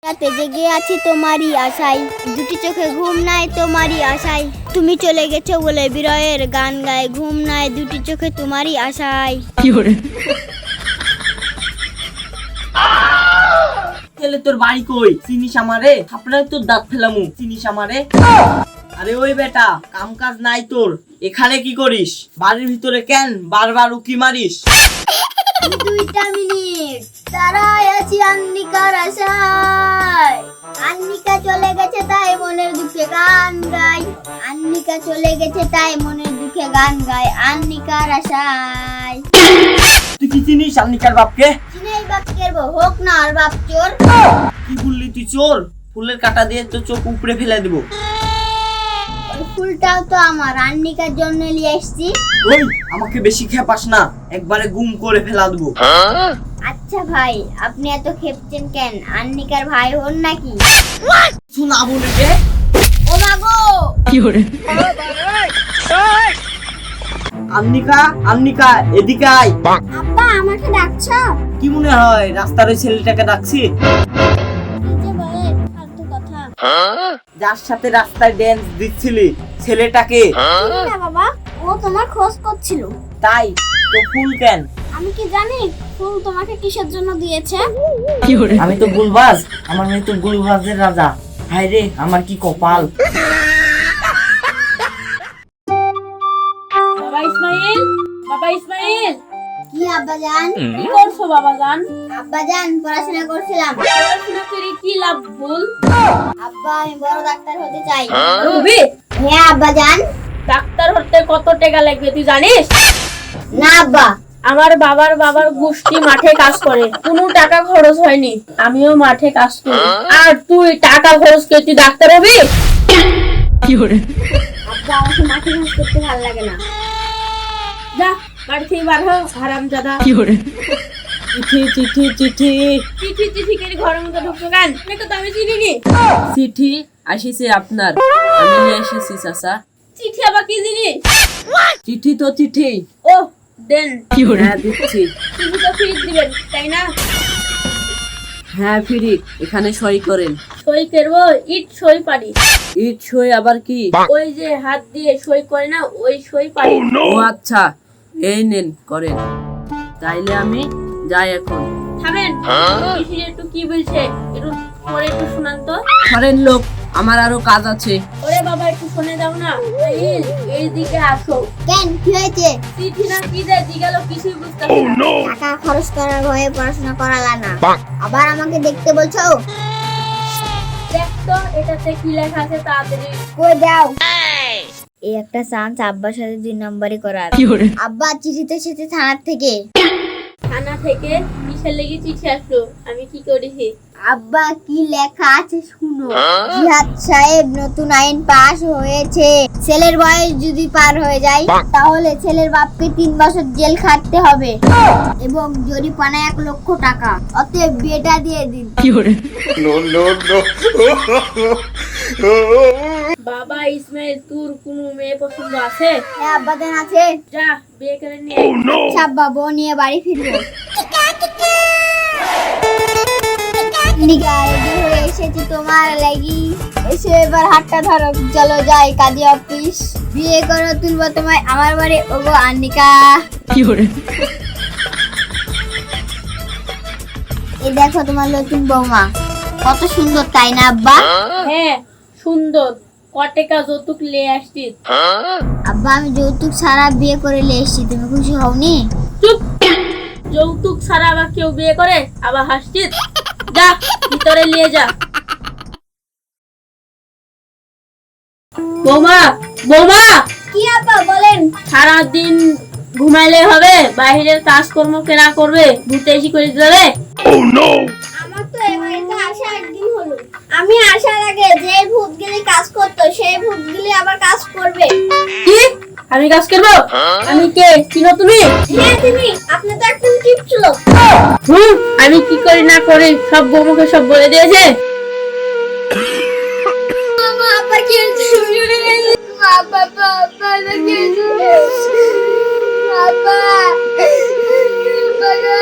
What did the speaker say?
রাতে জেগে আছি তোমারই আশায়, দুটি চোখে ঘুম নাই তোমারই আশায়। তুমি চলে গেছো বলে বিরহের গান গায়, ঘুম নাই দুটি চোখে তোমারই আশায়। তাহলে তোর বাড়ি কই? চিনিস আমারে? আপনার তোর দাঁত ফেলামু, চিনিস আমারে? আরে ওই বেটা, কাম কাজ নাই তোর, এখানে কি করিস? বাড়ির ভিতরে কেন বারবার উকি মারিস? 2টা মিনিট দাঁড়ায় আছি আন্নিকার আশায়। আন্নিকা চলে গেছে তাই মনের দুঃখে গান গাই, আন্নিকা চলে গেছে তাই মনের দুঃখে গান গাই, আন্নিকার আশায়। তুই কি চিনিস আন্নিকার বাপকে? চিনাই বাপকের বউ হোক না আর বাপ চোর। কি বললি তুই চোর? ফুলের কাঁটা দিয়ে তো চোখ উপড়ে ফেলে দেবো। ওই ফুলটাও তো আমার, আন্নিকার জন্য নিয়ে এসেছি। ওই আমাকে বেশি খেপাস না, একবারে গুম করে ফেলা দেবো। আচ্ছা ভাই, আপনি এত খেপছেন কেন? আন্নিকার ভাই হন নাকি? কিছু না বলে রে। ও মাগো! আন্নিকা, আন্নিকা এদিকে আয়। আব্বা আমাকে ডাকছো? কি মনে হয় রাস্তার ওই ছেলেটাকে ডাকছি? কি যে বলে ফালতু কথা। যার সাথে রাস্তায় ড্যান্স দিচ্ছিলি ছেলেটাকে? না বাবা, ও তোমার খোঁজ করছিল। তাই তো ফুল কেন? আমি কি জানি ফুল তোমাকে কিসের জন্য দিয়েছে? আমি তো গুলবাজ, আমার মেয়ে তো গুলবাজের রাজা। হায় রে আমার কি কপাল। বাবা ইসমাইল, বাবা ইসমাইল, কি আব্বাজান? কি করছো বাবা জান? আব্বাজান পড়াশোনা করছিলাম। পড়াশোনা করে কি লাভ ভুল? আব্বা আমি বড় ডাক্তার হতে চাই। রবি, হ্যাঁ আব্বাজান। ডাক্তার হতে কত টাকা লাগবে তুই জানিস? না আব্বা। আমার বাবার গোষ্ঠী মাঠে কাজ করে, কোনো টাকা খরচ হয়নি, আমিও মাঠে কাজ করি, আর তুই টাকা খরচ করে তুই ডাক্তার হবি? আব্বা আমাকে মাঠে কাজ করতে ভালো লাগে না। যা বাড়ি থেকে বার হও হারামজাদা। চিঠি চিঠি চিঠি চিঠি চিঠি করে ঘরের মধ্যে ঢুকছো কেন? দেখো তো আমি চিনিনি। চিঠি আসিছে আপনার, আমি নিয়ে এসেছি চাচা। চিঠি আবার কি জিনিস? চিঠি তো চিঠি। ও দেন, হ্যাঁ দিচ্ছি। চিঠি তো ফিরিয়ে দিবেন তাই না? হ্যাঁ ফিরি, এখানে সই করেন। সই করবো? ইট সই পারি। ইট সই আবার কি? ওই যে হাত দিয়ে সই করে না, ওই সই পারি। ও আচ্ছা, এই নেন করেন। তাইলে আমি যাই এখন। থামেন, চিঠির একটু কি বলছে একটু পরে একটু শুনান তো। ধরেন লোক, আমার আরো কাজ আছে। ওরে বাবা একটু শুনে দাও না। এই দিকে আসো। কেন কি হয়েছে? চিঠি না কি দেয় দিগাল কিছুই বুঝতেছি না। টাকা খরচ করার ভয়ে পড়াশোনা করালা না, আবার আমাকে দেখতে বলছো? দেখ তো এটাতে কি লেখা আছে তাড়াতাড়ি। কই দাও। এই একটা চান্স আব্বার সাথে 2 নম্বরই করার। আব্বা চিঠিতে এসেছে থানার থেকে। থানা থেকে কিসের লেগে চিঠি আসলো? আমি কি করেছি? আব্বা কি লেখা আছে শুনো। জিহাদ সাহেব নতুন আইন পাস হয়েছে, ছেলের বয়স যদি পার হয়ে যায় তাহলে ছেলের বাপকে 3 বছর জেল খাটতে হবে এবং জরিমানা 1 লক্ষ টাকা। অতএব বিয়েটা দিয়ে দিন। বাবা ইসমাইল, তোর কোনো মেয়ে পছন্দ আছে? হ্যাঁ আব্বাজান আছে। যা বিয়ে করে নিয়ে। আচ্ছা আব্বা, বউ নিয়ে বাড়ি ফিরবো। নিগা রেডি হয়ে এসেছি তোমার লাগি, এসে এবার হাতটা ধরো, চলো যাই কাজী অফিস। বিয়ে করো তুলবো তোমায় আমার বাড়ি, ওগো আন্নিকা। এই দেখো তোমার নতুন বৌমা, কত সুন্দর তাই না আব্বা? হ্যাঁ সুন্দর। কটেকা যৌতুক লে আসছিস? আব্বা আমি যৌতুক ছাড়া বিয়ে করে নিয়ে এসেছি, তুমি খুশি হওনি? চুপ! যৌতুক ছাড়া আবার কেউ বিয়ে করে? আবার হাসছিস? যা ভিতরে নিয়ে যা। বৌমা, বৌমা, কি আব্বা বলেন? সারাদিন ঘুমাইলে হবে? বাইরের কাজকর্ম কেনা করবে? ঘুরতে এসে করে দেবে? আমার তো এই বাড়িতে আসা 1 দিন হলো। আমি আসার আগে যে ভূতগুলি কাজ করতো সেই ভূতগুলি আবার কাজ করবে। কি? আমি কাজ করবো? আমি কে? চিনো তুমি? হ্যাঁ তুমি, আপনি তো একদম টিপ ছিল। আমি কি করি না করি সব বৌমাকে সব বলে দিয়েছে। মামা আব্বা কি হয়েছে? বাবা বাবা কি হয়েছে? বাবা বাবা